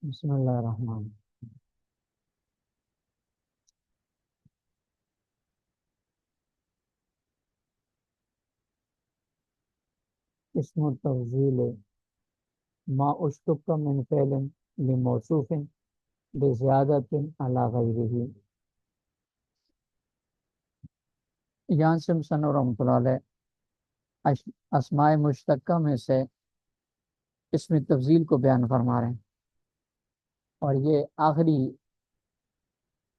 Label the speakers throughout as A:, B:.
A: بسم اللہ الرحمن اسم التفضیل ما اشتق من فعل لموصوف بزیادت علی غیرہ. یہاں سے مصنف رحمۃ اللہ علیہ اسماء مشتقہ میں سے اسم تفضیل کو بیان فرما رہے ہیں، اور یہ آخری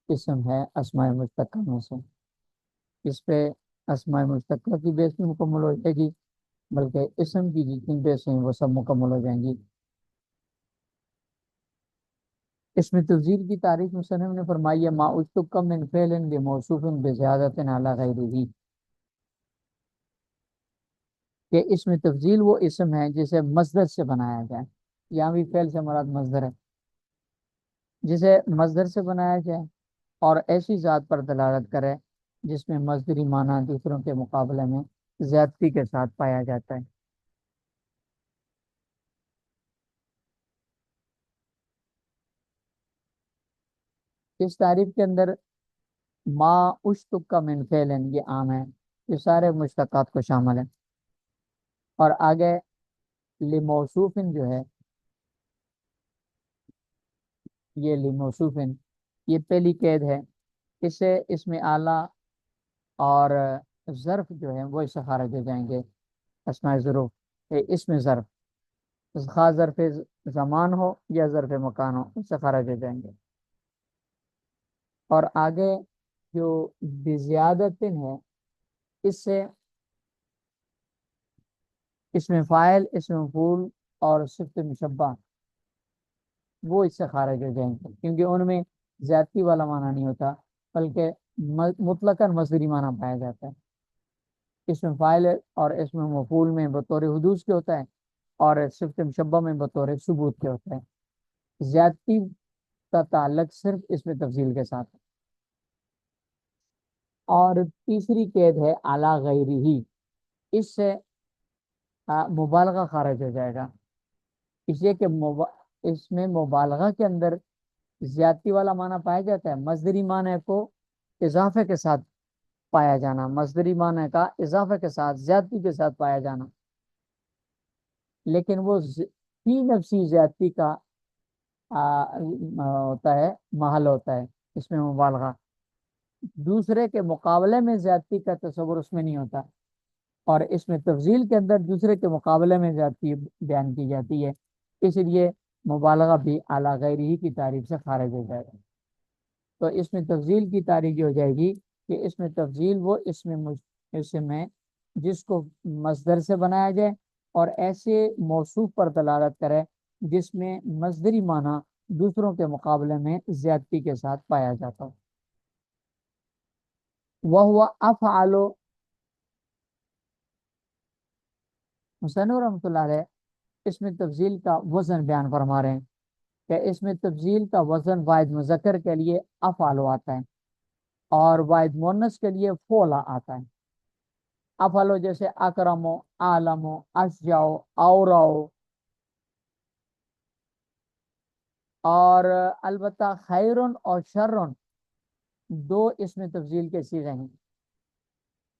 A: اسم ہے اسماء مشتقہ میں سے. اس پہ اسماء مشتقہ کی بیس بھی مکمل ہو جائے گی، بلکہ اسم کی جتنی بیس ہیں وہ سب مکمل ہو جائیں گی. اسم تفضیل کی تعریف مصنف نے فرمائی ہے ما اشتق من فعل لموصوف بزیادت علی غیرہ، کہ اسم تفضیل وہ اسم ہے جسے مصدر سے بنایا جائے. یہاں بھی فعل سے مراد مصدر ہے. جسے مصدر سے بنایا جائے اور ایسی ذات پر دلالت کرے جس میں مصدری معنی دوسروں کے مقابلے میں زیادتی کے ساتھ پایا جاتا ہے. اس تعریف کے اندر ما اشتق کا من فعل یہ عام ہے، یہ سارے مشتقات کو شامل ہے. اور آگے لموصوف جو ہے، یہ لموصوف یہ پہلی قید ہے. اسے اس میں اعلیٰ اور ظرف جو ہے وہ اس سے خارج ہو جائیں گے. اسماء ظروف اس میں ظرف خاص ظرف زمان ہو یا ظرف مکان ہو اس سے خارج ہو جائیں گے. اور آگے جو بزیادت ہے، اس سے اس میں فاعل اس میں مفعول اور صفت مشبہ وہ اس سے خارج ہو جائیں گے، کیونکہ ان میں زیادتی والا معنی نہیں ہوتا، بلکہ مطلقاً مصدری معنی پایا جاتا ہے. اس میں فاعل اور اس میں مفعول میں بطور حدوث کے ہوتا ہے، اور صفت مشبہ میں بطور ثبوت کے ہوتا ہے. زیادتی کا تعلق صرف اس میں تفضیل کے ساتھ ہے. اور تیسری قید ہے اعلیٰ غیرہ، اس سے مبالغہ خارج ہو جائے گا. اس لیے کہ اس میں مبالغہ کے اندر زیادتی والا معنی پایا جاتا ہے. مصدری معنی کو اضافے کے ساتھ پایا جانا، مصدری معنی کا اضافے کے ساتھ زیادتی کے ساتھ پایا جانا، لیکن وہ فی نفسی زیادتی کا ہوتا ہے، محل ہوتا ہے اس میں مبالغہ. دوسرے کے مقابلے میں زیادتی کا تصور اس میں نہیں ہوتا، اور اس میں تفضیل کے اندر دوسرے کے مقابلے میں زیادتی بیان کی جاتی ہے. اس لیے مبالغہ بھی اعلیٰ غیرہ کی تعریف سے خارج ہو جائے گا. تو اس میں تفضیل کی تعریف یہ ہو جائے گی کہ اس میں تفضیل وہ اسم ہے جس کو مصدر سے بنایا جائے اور ایسے موصوف پر دلالت کرے جس میں مصدری معنی دوسروں کے مقابلے میں زیادتی کے ساتھ پایا جاتا ہو. وہ افعل. حسین رحمۃ اللہ علیہ اس میں تفضیل کا وزن بیان فرما رہے ہیں کہ اس میں تفضیل کا وزن واحد مذکر کے لیے افعل آتا ہے اور واحد مونس کے لیے فولا آتا ہے. افعل جیسے اکرم، عالم، اشجاؤ، اوراؤ. اور البتہ خیرن اور شرن دو اس میں تفضیل کے صیغے ہیں.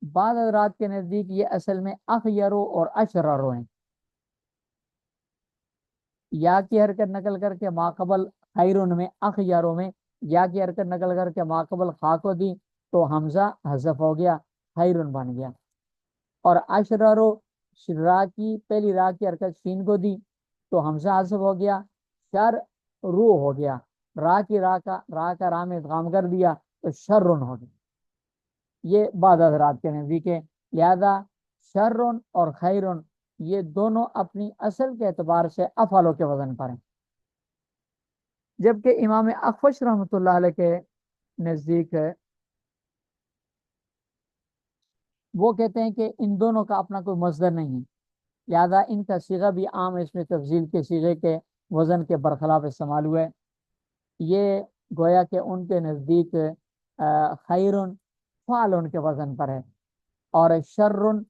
A: بعض حضرات کے نزدیک یہ اصل میں اخیرو اور اشررو ہیں. یا کی حرکت نقل کر کے ماقبل خیرن میں اخیرو میں یا کی حرکت نقل کر کے ماقبل خا کو دی تو حمزہ حذف ہو گیا، خیرن بن گیا. اور اشررو را کی پہلی را کی حرکت شین کو دی تو حمزہ حذف ہو گیا، شر رو ہو گیا. را میں ادغام کر دیا تو شرن ہو گیا. یہ بعض حضرات کے نزدیک ہے. لہذا شرن اور خیرن یہ دونوں اپنی اصل کے اعتبار سے افعلوں کے وزن پر ہیں، جبکہ امام اخفش رحمۃ اللہ علیہ کے نزدیک ہے وہ کہتے ہیں کہ ان دونوں کا اپنا کوئی مصدر نہیں ہے، لہذا ان کا صیغہ بھی عام اس میں تفضیل کے صیغے کے وزن کے برخلاف استعمال ہوئے. یہ گویا کہ ان کے نزدیک خیرن فعلن کے وزن پر ہے، اور شرن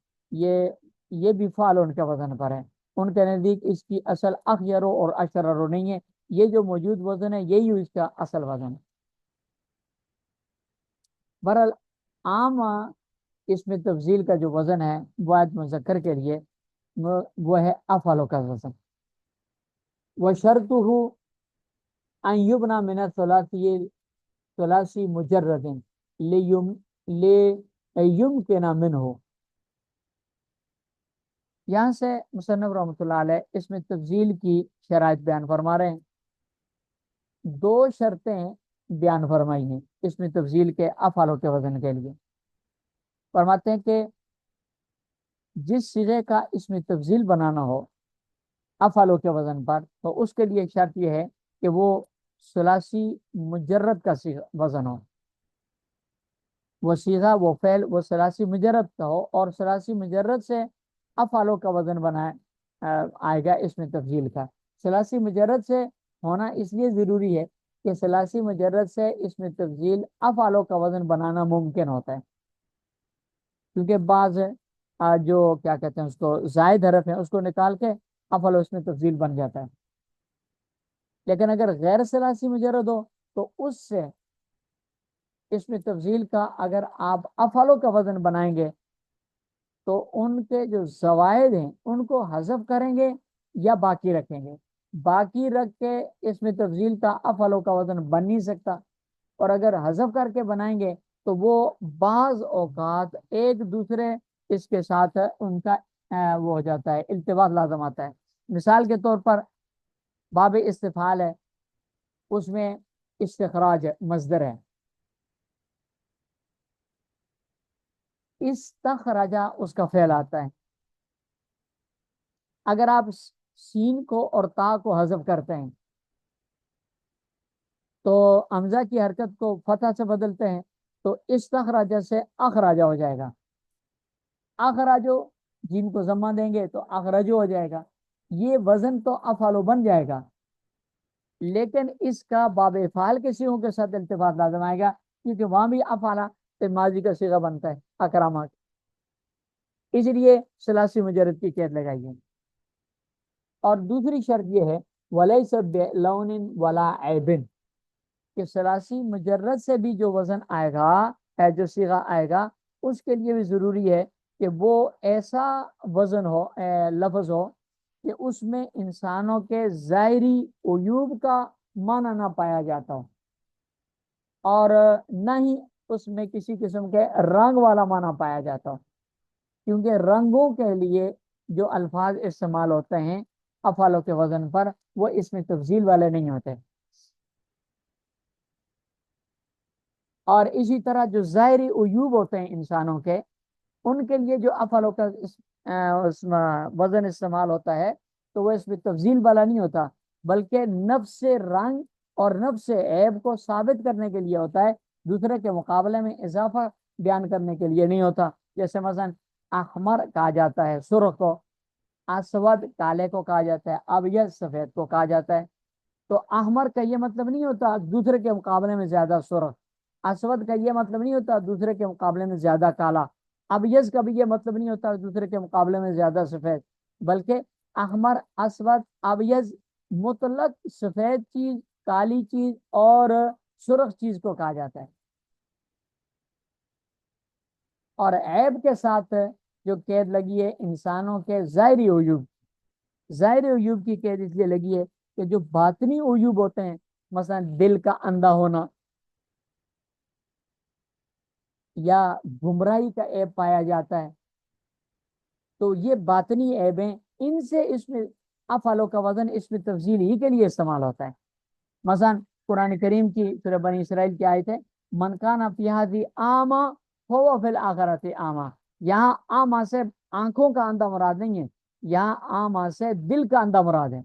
A: یہ بھی فعلن کے وزن پر ہے. ان کے نزدیک اس کی اصل اخیرو اور اشررو نہیں ہے، یہ جو موجود وزن ہے یہی اس کا اصل وزن ہے. بہرحال عام اس میں تفضیل کا جو وزن ہے واحد مذکر کے لیے وہ ہے افعل کا وزن. وشرطہ ان یبنا من ثلاثی مجرد لیمکن منہ. یہاں سے مصنف رحمۃ اللہ علیہ اس میں تفضیل کی شرائط بیان فرما رہے ہیں. دو شرطیں بیان فرمائی ہیں اس میں تفضیل کے افعال کے وزن کے لیے. فرماتے ہیں کہ جس صیغے کا اس میں تفضیل بنانا ہو افعال کے وزن پر تو اس کے لیے ایک شرط یہ ہے کہ وہ ثلاثی مجرد کا وزن ہو. وہ صیغہ وہ فعل وہ ثلاثی مجرد کا ہو اور ثلاثی مجرد سے افعال کا وزن بنائے آئے گا اس میں تفضیل کا. ثلاثی مجرد سے ہونا اس لیے ضروری ہے کہ ثلاثی مجرد سے اس میں تفضیل افعال کا وزن بنانا ممکن ہوتا ہے. کیونکہ بعض جو کیا کہتے ہیں اس کو زائد حرف ہے اس کو نکال کے افعال اس میں تفضیل بن جاتا ہے. لیکن اگر غیر ثلاثی مجرد ہو تو اس سے اس میں تفضیل کا اگر آپ افعال کا وزن بنائیں گے تو ان کے جو زوائد ہیں ان کو حذف کریں گے یا باقی رکھیں گے. باقی رکھ کے اس میں تفضیل کا افعال کا وزن بن نہیں سکتا اور اگر حذف کر کے بنائیں گے تو وہ بعض اوقات ایک دوسرے اس کے ساتھ ان کا وہ ہو جاتا ہے التباس لازم آتا ہے. مثال کے طور پر باب استفعال ہے اس میں استخراج مصدر ہے استخرجا اس کا فعل آتا ہے. اگر آپ سین کو اور تا کو حذف کرتے ہیں تو حمزہ کی حرکت کو فتح سے بدلتے ہیں تو استخراجہ سے اخراجہ ہو جائے گا. اخراجو جن کو ضمہ دیں گے تو اخرجو ہو جائے گا. یہ وزن تو افعال بن جائے گا لیکن اس کا باب افعال کے صیغوں کے ساتھ التفات لازم آئے گا کیونکہ وہاں بھی افعال ماضی کا صیغہ بنتا ہے اکرامات. اس لیے ثلاثی مجرد کی قید لگائیے. اور دوسری شرط یہ ہے ولیس بلون ولا عیب کہ ثلاثی مجرد سے بھی جو وزن آئے گا جو صیغہ آئے گا اس کے لیے بھی ضروری ہے کہ وہ ایسا وزن ہو لفظ ہو کہ اس میں انسانوں کے ظاہری عیوب کا معنی نہ پایا جاتا ہو اور نہ ہی اس میں کسی قسم کے رنگ والا معنی پایا جاتا ہو. کیونکہ رنگوں کے لیے جو الفاظ استعمال ہوتے ہیں افعال کے وزن پر وہ اس میں تفضیل والے نہیں ہوتے. اور اسی طرح جو ظاہری عیوب ہوتے ہیں انسانوں کے ان کے لیے جو افعال کا وزن استعمال ہوتا ہے تو وہ اس میں تفضیل والا نہیں ہوتا بلکہ نفس رنگ اور نفس عیب کو ثابت کرنے کے لیے ہوتا ہے دوسرے کے مقابلے میں اضافہ بیان کرنے کے لیے نہیں ہوتا. جیسے مثلا احمر کہا جاتا ہے سرخ کو, اسود کالے کو کہا جاتا ہے, ابیض سفید کو کہا جاتا ہے. تو احمر کا یہ مطلب نہیں ہوتا دوسرے کے مقابلے میں زیادہ سرخ, اسود کا یہ مطلب نہیں ہوتا دوسرے کے مقابلے میں زیادہ کالا, ابیض کا بھی یہ مطلب نہیں ہوتا دوسرے کے مقابلے میں زیادہ سفید, بلکہ احمر اسود ابیض مطلق سفید چیز کالی چیز اور سرخ چیز کو کہا جاتا ہے. اور عیب کے ساتھ جو قید لگی ہے انسانوں کے ظاہری عیوب, ظاہری عیوب کی قید اس لیے لگی ہے کہ جو باطنی عیوب ہوتے ہیں مثلا دل کا اندھا ہونا یا گمراہی کا عیب پایا جاتا ہے تو یہ باطنی عیبیں ان سے اس میں افعال کا وزن اس میں تفضیل ہی کے لیے استعمال ہوتا ہے. مثلا قرآن کریم کی سورہ بنی اسرائیل کی آیت ہے من کان فی ہذہ اعمی فہو فی الآخرۃ اعمی. یہاں اعمی سے آنکھوں کا اندھا مراد نہیں ہے, یہاں اعمی سے دل کا اندھا مراد ہے.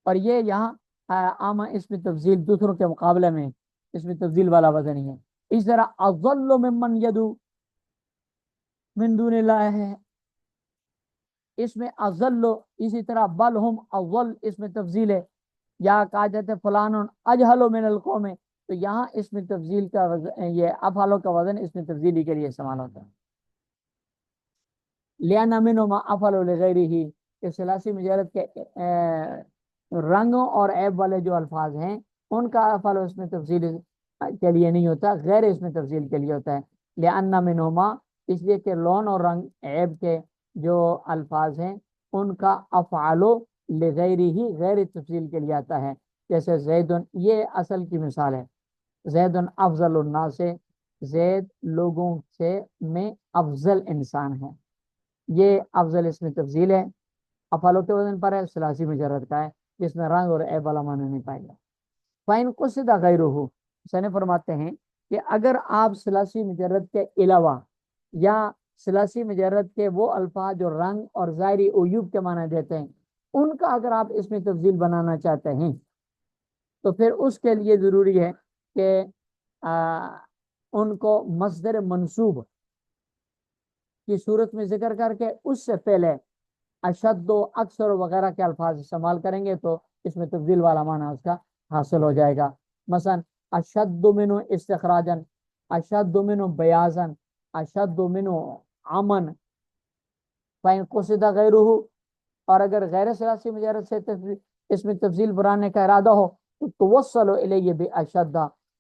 A: اور یہ یہاں اعمی اس میں تفضیل دوسروں کے مقابلے میں اس میں تفضیل والا وزن نہیں ہے. اس طرح اضل ممن یدعو من دون اللہ ہے اس میں اضل, اسی طرح بل ہم اول اس میں تفضیل ہے, یا کہا جاتا ہے فلان اجہل من القوم, تو یہاں اس میں تفضیل کا یہ افعال کا وزن اس میں تفضیلی کے لیے استعمال ہوتا ہے. لأن منهما افعل لغیرہ, کہ ثلاثی مجرد کے رنگوں اور عیب والے جو الفاظ ہیں ان کا افعال اس میں تفصیل کے لیے نہیں ہوتا، غیر اس میں تفصیل کے لیے ہوتا ہے، لأن منہما، اس لیے کہ لون اور رنگ عیب کے جو الفاظ ہیں ان کا افعالو لغیر ہی غیر تفصیل کے لیے آتا ہے، جیسے زیدن، یہ اصل کی مثال ہے، زیدن افضل الناس سے، زید لوگوں سے میں افضل انسان ہے، یہ افضل اس میں تفضیل ہے، افعالو کے وزن پر ہے، ثلاثی مجرد کا ہے، جس میں رنگ اور عیب والا معنی نہیں پائے گا۔ فَإِن قُصِدَ غَيْرُهُ، حسین فرماتے ہیں کہ اگر آپ ثلاثی مجرد کے علاوہ یا ثلاثی مجرد کے وہ الفاظ جو رنگ اور ظاہری عیوب کے معنی دیتے ہیں ان کا اگر آپ اس میں تفضیل بنانا چاہتے ہیں تو پھر اس کے لیے ضروری ہے کہ ان کو مصدر منصوب کی صورت میں ذکر کر کے اس سے پہلے اشد و اکثر وغیرہ کے الفاظ استعمال کریں گے تو اس میں تفضیل والا معنی اس کا حاصل ہو جائے گا۔ مثلا اشد منو استخراجن، اشد منو بیازن، اشد منو امن، فإن قصد غیرہ، اور اگر غیر ثلاثی مجرد سے اس میں تفضیل بنانے کا ارادہ ہو تو توصل الیہ باشد،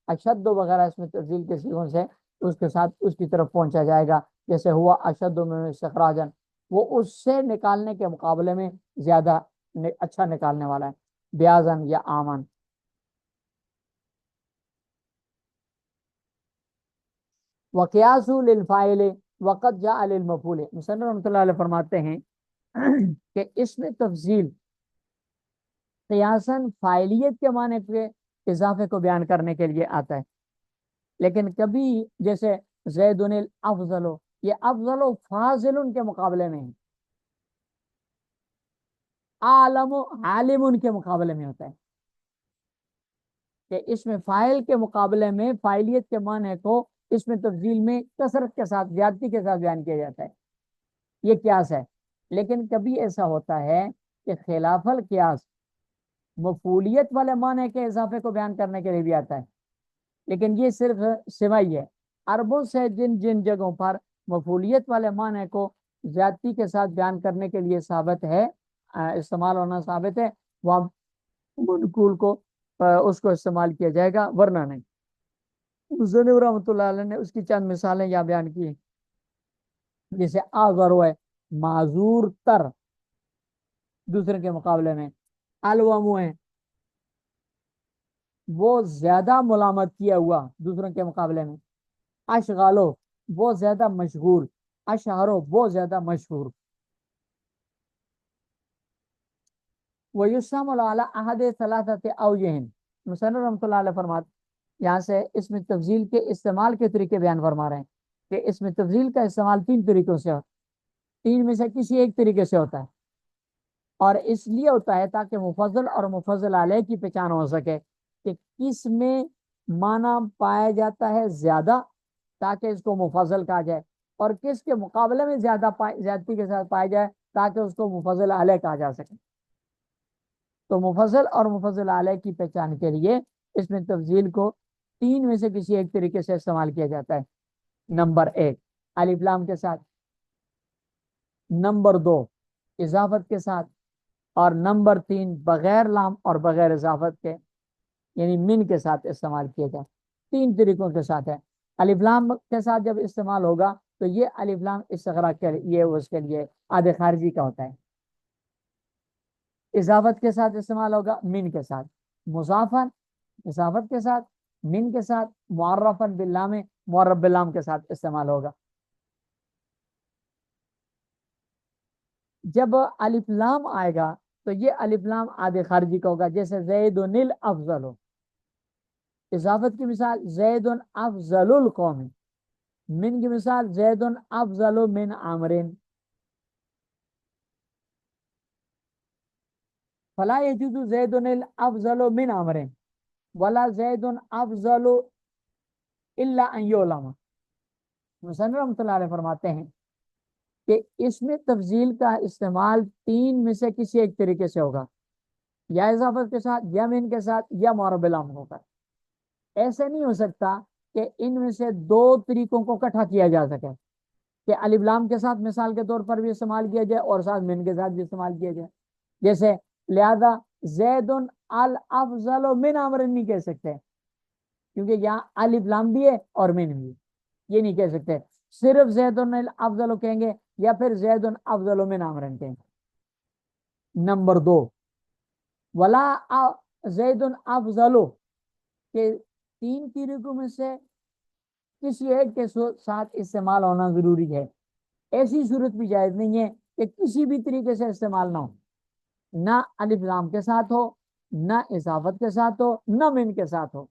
A: اشد وغیرہ اس میں تفضیل کے صیغوں سے اس کے ساتھ اس کی طرف پہنچا جائے گا، جیسے ہوا اشد منو استخراجن، وہ اس سے نکالنے کے مقابلے میں زیادہ اچھا نکالنے والا ہے، بیازن یا آمن۔ وقیاس للفاعل وقد جاء للمفعول، مصنف رحمۃ اللہ علیہ فرماتے ہیں کہ اس میں تفضیل قیاساً فاعلیت کے معنی کے اضافے کو بیان کرنے کے لیے آتا ہے، لیکن کبھی جیسے زید الافضل، یہ افضل و فاضل کے مقابلے میں ہے، عالم و عالم ان کے مقابلے میں ہوتا ہے، کہ اس میں فاعل کے مقابلے میں فاعلیت کے معنی کو اس میں تفضیل میں کثرت کے ساتھ زیادتی کے ساتھ بیان کیا جاتا ہے، یہ قیاس ہے۔ لیکن کبھی ایسا ہوتا ہے کہ خلاف القیاس مفعولیت والے معنی کے اضافے کو بیان کرنے کے لیے بھی آتا ہے، لیکن یہ صرف سمائی ہے، عربوں سے جن جن جگہوں پر مفعولیت والے معنی کو زیادتی کے ساتھ بیان کرنے کے لیے ثابت ہے، استعمال ہونا ثابت ہے، وہاں منقول کو اس کو استعمال کیا جائے گا، ورنہ نہیں۔ مصنف رحمۃ اللہ علیہ نے اس کی چند مثالیں یہاں بیان کی، جیسے آغر ہے معذور تر دوسرے کے مقابلے میں، الوم ہے وہ زیادہ ملامت کیا ہوا دوسروں کے مقابلے میں، اشغالو وہ زیادہ مشغول، اشہرو وہ زیادہ مشہور۔ وَيُسْتَعْمَلُ عَلَىٰ أَحَدِ ثَلَاثَةِ أَوْجِهٍ، مصنف رحمۃ اللہ علیہ فرماتے یہاں سے اس میں تفضیل کے استعمال کے طریقے بیان فرما رہے ہیں کہ اس میں تفضیل کا استعمال تین طریقوں سے، تین میں سے کسی ایک طریقے سے ہوتا ہے، اور اس لیے ہوتا ہے تاکہ مفضل اور مفضل علیہ کی پہچان ہو سکے کہ کس میں معنی پایا جاتا ہے زیادہ تاکہ اس کو مفضل کہا جائے، اور کس کے مقابلے میں زیادہ زیادتی کے ساتھ پایا جائے تاکہ اس کو مفضل علیہ کہا جا سکے۔ تو مفضل اور مفضل علیہ کی پہچان کے لیے اس میں تفضیل کو تین میں سے کسی ایک طریقے سے استعمال کیا جاتا ہے۔ نمبر ایک الف لام کے ساتھ، نمبر دو اضافت کے ساتھ، اور نمبر تین بغیر لام اور بغیر اضافت کے یعنی من کے ساتھ استعمال کیا جائے، تین طریقوں کے ساتھ ہے۔ الف لام کے ساتھ جب استعمال ہوگا تو یہ الف لام استغراق کے یہ اس کے لیے آد خارجی کا ہوتا ہے، اضافت کے ساتھ استعمال ہوگا من کے ساتھ، مضافن اضافت کے ساتھ، من کے ساتھ، معرفن باللام معرف باللام کے ساتھ استعمال ہوگا۔ جب الف لام آئے گا تو یہ الف لام آد خارجی کا ہوگا، جیسے زید الافضل، اضافت کی مثال زید افضل القوم، من کی مثال زید افضل من عامرین۔ فلا يجوز زید الافضل من عامرین ولا زید افضل الا ان یعلم، مصنف رحمۃ اللہ علیہ فرماتے ہیں کہ اس میں تفضیل کا استعمال تین میں سے کسی ایک طریقے سے ہوگا، یا اضافت کے ساتھ، یا من کے ساتھ، یا معرب باللام ہوگا۔ ایسے نہیں ہو سکتا کہ ان میں سے دو طریقوں کو اکٹھا کیا جا سکے کہ الف لام کے ساتھ مثال کے طور پر بھی استعمال کیا جائے اور ساتھ من کے ساتھ بھی استعمال کیا جائے، جیسے لہذا زید الافضل من عمر نہیں کہہ سکتے، کیونکہ یہاں الف لام بھی ہے اور من بھی ہے، یہ نہیں کہہ سکتے، صرف زید الافضل کہیں گے یا پھر زید الافضل من عمر کہیں گے۔ نمبر 2، ولا زید الافضل کہ 3 طریقوں میں سے کسی ایک کے ساتھ استعمال ہونا ضروری ہے، ایسی صورت بھی جائز نہیں ہے کہ کسی بھی طریقے سے استعمال نہ ہو، نہ الف لام کے ساتھ ہو، نہ اضافت کے ساتھ ہو، نہ من کے ساتھ ہو،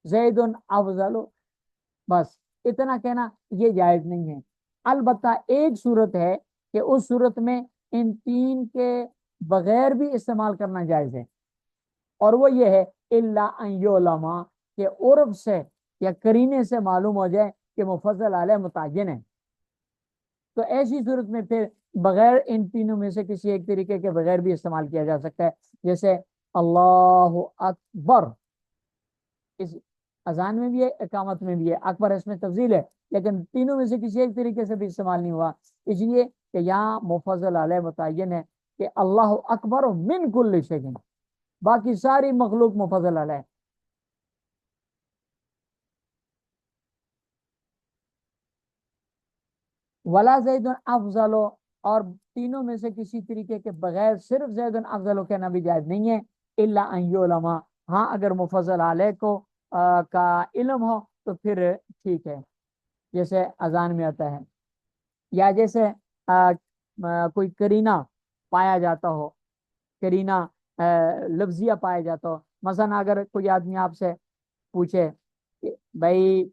A: زید افضل، بس اتنا کہنا یہ جائز نہیں ہے۔ البتہ ایک صورت ہے کہ اس صورت میں ان 3 کے بغیر بھی استعمال کرنا جائز ہے، اور وہ یہ ہے الا ان یعلم، کہ عرف سے یا قرینے سے معلوم ہو جائے کہ مفضل علیہ متعین ہے، تو ایسی صورت میں پھر بغیر ان تینوں میں سے کسی ایک طریقے کے بغیر بھی استعمال کیا جا سکتا ہے، جیسے اللہ اکبر، اس اذان میں بھی ہے، اقامت میں بھی ہے، اکبر اس میں تفضیل ہے، لیکن تینوں میں سے کسی ایک طریقے سے بھی استعمال نہیں ہوا، اس لیے کہ یہاں مفضل علیہ متعین ہے کہ اللہ اکبر من کل شیء، باقی ساری مخلوق مفضل علیہ۔ ولا زید افضل، اور تینوں میں سے کسی طریقے کے بغیر صرف زید افضل کہنا بھی جائز نہیں ہے، الا ان یعلم، ہاں اگر مفضل علیہ کو کا علم ہو تو پھر ٹھیک ہے، جیسے اذان میں آتا ہے، یا جیسے کوئی کرینہ پایا جاتا ہو، کرینہ لفظیہ پایا جاتا ہو، مثلا اگر کوئی آدمی آپ سے پوچھے کہ بھائی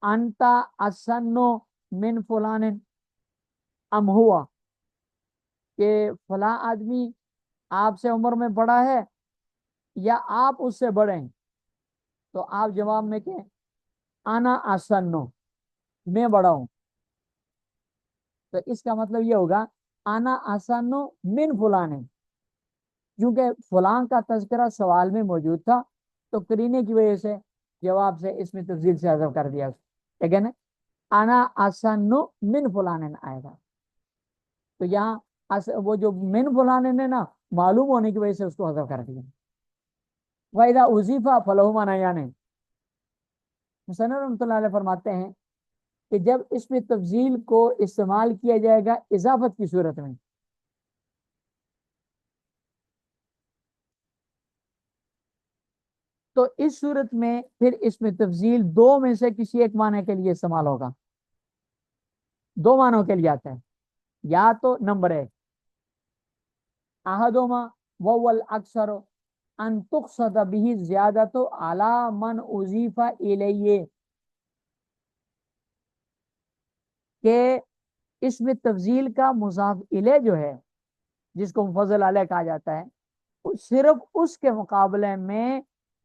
A: انتا اسنو من فلان ام ہوا، کہ فلاں آدمی آپ سے عمر میں بڑا ہے یا آپ اس سے بڑے ہیں، تو آپ جواب میں کہ انا اسنو، میں بڑا ہوں، تو اس کا مطلب یہ ہوگا انا اسنو من فلان، کیونکہ فلاں کا تذکرہ سوال میں موجود تھا، تو کرینے کی وجہ سے جواب سے اس میں تفضیل سے حذف کر دیا، ٹھیک ہے نا، انا اسنو من فلان آئے گا، تو یہاں وہ جو من فلان ہے نا، معلوم ہونے کی وجہ سے اس کو حذف کر دیا۔ وَإِذَا أُضِيفَ فَلَهُ مَعْنَيَانِ، مصنف رحمۃ اللہ علیہ فرماتے ہیں کہ جب اس میں تفضیل کو استعمال کیا جائے گا اضافت کی صورت میں، تو اس صورت میں پھر اس میں تفضیل 2 میں سے کسی ایک معنی کے لیے استعمال ہوگا، 2 معنوں کے لیے آتا ہے، یا تو نمبر 1 احدہما وهو الاکثر ان تقصد به زیادت علی من اضیف الیہ، کہ اس میں تفضیل کا مضاف الیہ جو ہے جس کو مفضل علیہ کہا جاتا ہے، صرف اس کے مقابلے میں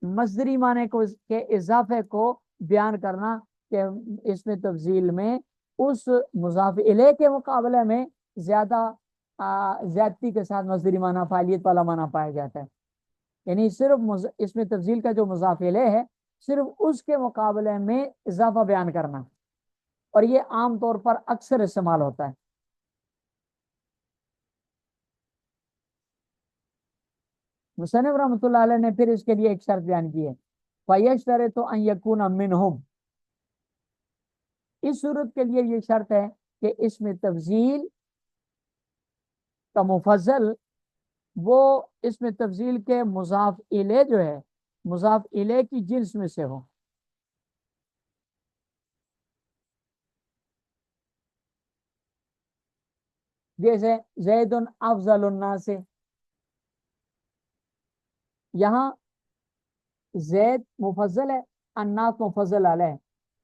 A: مصدری معنی کو کے اضافے کو بیان کرنا، کہ اس میں تفضیل میں اس مضاف الیہ کے مقابلے میں زیادہ زیادتی کے ساتھ مصدری معنی فاعلیت والا معنی پایا جاتا ہے، یعنی صرف اس میں تفضیل کا جو مضاف الیہ ہے صرف اس کے مقابلے میں اضافہ بیان کرنا، اور یہ عام طور پر اکثر استعمال ہوتا ہے۔ مصنف رحمۃ اللہ علیہ نے پھر اس کے لیے ایک شرط بیان کی ہے، فَيَشْتَرِطُ أَن يَكُونَ مِنْهُمْ، اس صورت کے لیے یہ شرط ہے کہ اس میں تفضیل کا مفضل وہ اس میں تفضیل کے مضاف الیہ جو ہے مضاف الیہ کی جنس میں سے ہو، جیسے زید افضل الناس، یہاں زید مفضل ہے، الناس مفضل علیہ،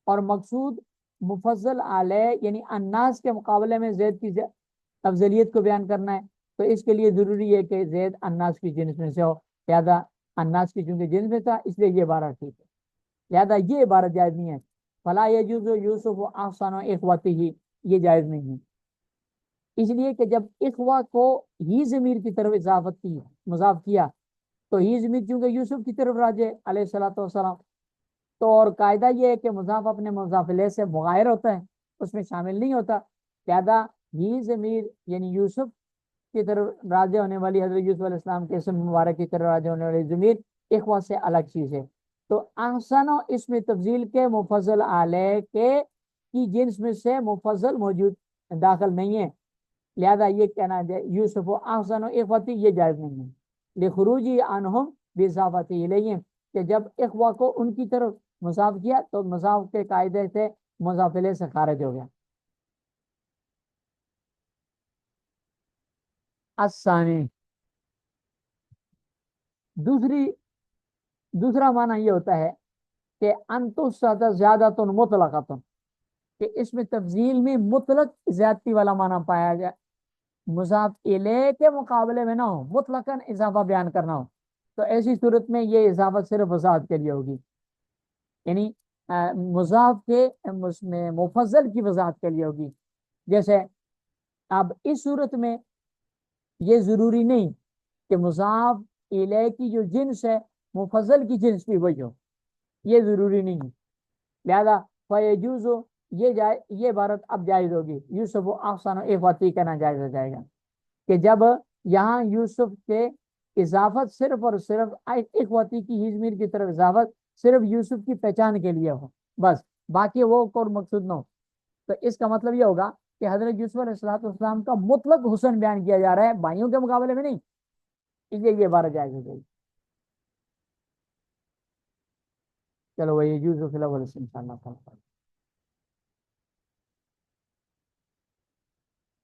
A: اور مقصود مفضل علیہ یعنی الناس کے مقابلے میں زید کی افضلیت کو بیان کرنا ہے، تو اس کے لیے ضروری ہے کہ زید الناس کی جنس میں سے ہو، لہذا الناس کی چونکہ جنس میں تھا اس لیے یہ عبارت ٹھیک ہے، لہذا یہ عبارت جائز نہیں ہے، فلا یجوز یوسف احسن اخوتہ، یہ جائز نہیں ہے، اس لیے کہ جب اخوا کو ہی ضمیر کی طرف اضافت کی مضاف کیا، تو ہی ضمیر چونکہ یوسف کی طرف راجع علیہ الصلوۃ والسلام، تو اور قاعدہ یہ ہے کہ مضاف اپنے مضاف الیہ سے مغایر ہوتا ہے، اس میں شامل نہیں ہوتا، لہذا ہی ضمیر یعنی یوسف کی طرف راجع ہونے والی حضرت یوسف علیہ السلام کے اسم مبارک کی طرف راجع ہونے والی ضمیر اخوہ سے الگ چیز ہے. تو احسن و اسم تفضیل کے مفضل علیہ کے کی جنس میں سے مفضل موجود داخل نہیں ہے، لہذا یہ کہنا ہے یوسف و احسن و اخوتی یہ جائز نہیں ہے لخروجی عنہم باضافتی الیہم، کہ جب اخوہ کو ان کی طرف مضاف کیا تو مضاف کے قاعدے سے مضاف الیہ سے خارج ہو گیا. الثانی دوسرا معنی یہ ہوتا ہے کہ انتو زیادہ مطلق، کہ اس میں تفضیل میں مطلق زیادتی والا معنی پایا جائے، مضاف الیہ کے مقابلے میں نہ ہو، مطلقاً اضافہ بیان کرنا ہو، تو ایسی صورت میں یہ اضافہ صرف وضاحت کے لیے ہوگی، یعنی مضاف کے میں مفضل کی وضاحت کے لیے ہوگی. جیسے اب اس صورت میں یہ ضروری نہیں کہ مضاف الیہ کی جو جنس ہے مفضل کی جنس بھی وہی ہو، یہ ضروری نہیں ہے، لہذا فیجوز یہ عبارت اب جائز ہوگی یوسف و احسن و اخوتی کہنا جائز ہو جائے گا کہ جب یہاں یوسف کے اضافت صرف اور صرف اخوتی کی ہی ضمیر کی طرف اضافت صرف یوسف کی پہچان کے لیے ہو، بس باقی وہ کوئی مقصود نہ ہو، تو اس کا مطلب یہ ہوگا کہ حضرت یوسف علیہ السلام کا مطلق حسن بیان کیا جا رہا ہے، بھائیوں کے مقابلے میں نہیں، اس لیے یہ عبارت جائز ہو جائے گی. چلو وہ یوسف الاول سے انشاءاللہ.